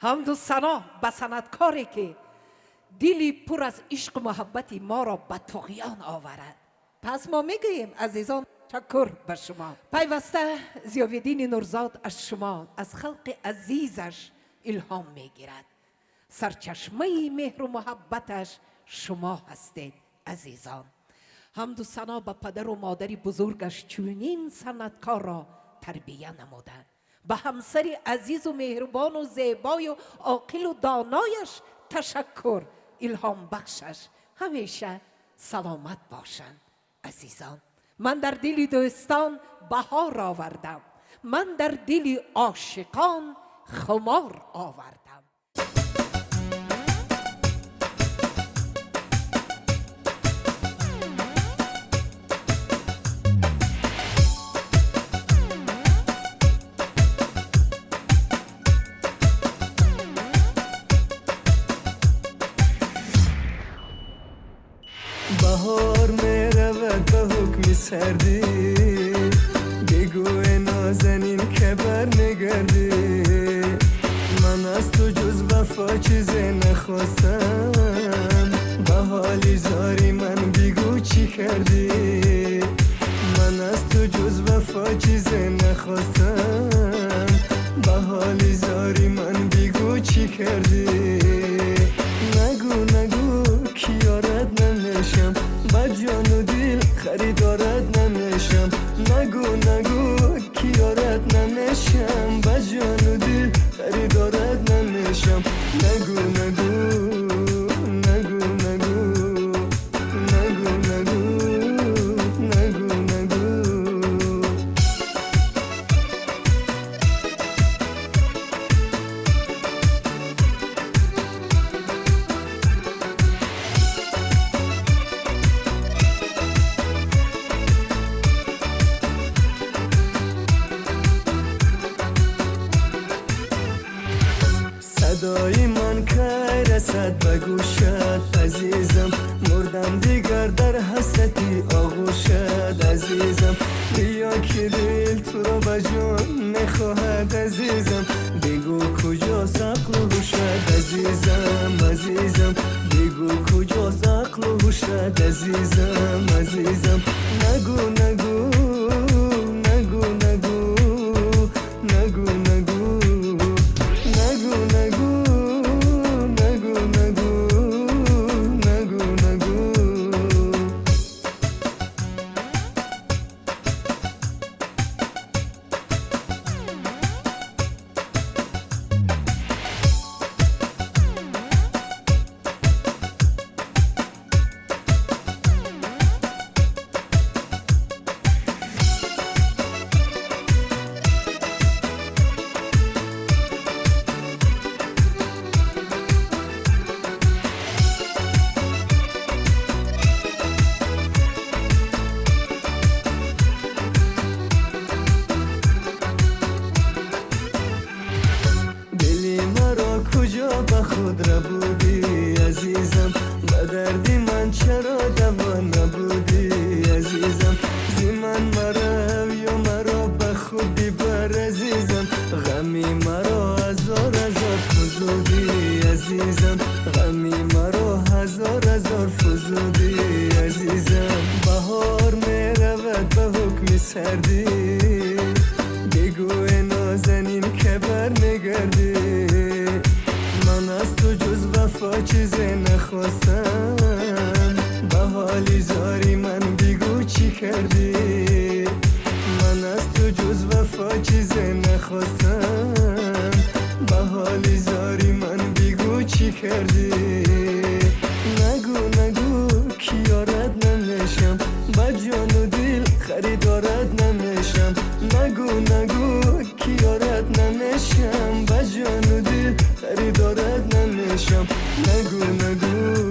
حمد و ثنا به صنعتکاری که دلی پر از عشق و محبت ما را به طغیان آورد. پس ما میگوییم عزیزان تشکر به شما. پیوسته ضیاءالدین نورزاد از شما، از خلق عزیزش الهام میگیرد. سرچشمه مهر و محبتش شما هستید عزیزان. حمد و ثنا به پدر و مادر بزرگش چونین صنعتکار را تربیه نمودند. به همسر عزیز و مهربان و زیبای و عاقل و دانایش تشکر. الهام بخشش همیشه سلامت باشند عزیزان. من در دل دوستان بهار آوردم، من در دل عاشقان خمار آوردم. بهار می رود به حکم سردی، بگو نازنین که بر نگردی. من از تو جز وفا چیزی نخواستم، به حالی زاری من بگو چی کردی. من از تو جز وفا چیزی نخواستم، به حالی زاری من بگو چی کردی. نگو نگو کی یارت نمیشم، با جان و دل خریدارت نمیشم. نگو نگو کی یارت نمیشم، با جان و دل خریدارت نمیشم. نگو نگو نگو نگو نگو نگو نگو نگو. صدای من که رسد به گوشت عزیزم، مردم دیگر در حسرتی آغوشت عزیزم. بیا که دل تو را به جان میخواهد عزیزم، بگو کجاست عقل و هوشت عزیزم عزیزم. بگو کجاست عقل و هوشت عزیزم عزیزم. نگو نگو نگو نگو نگو نگو به خود را بودی عزیزم، به دردی من چرا دوا نبودی عزیزم. زی من مرا یا مرا به خود ببر عزیزم، غمی مرا هزار هزار فزودی عزیزم. غمی مرا هزار هزار فزودی عزیزم. بهار می رود به حکم سردی، بگو نازنین که بر نگردی. من از تو جز وفا چیزی نخواستم، به حالی زاری من بگو چی کردی. من از تو جز وفا چیزی نخواستم، به حالی زاری من بگو چی کردی. نگو نگو کی یارت نمیشم، با جان و دل خریدارت نمیشم. نگو نگو کی یارت نمیشم، با جان و دل خریدارت نمیشم. نگو نگو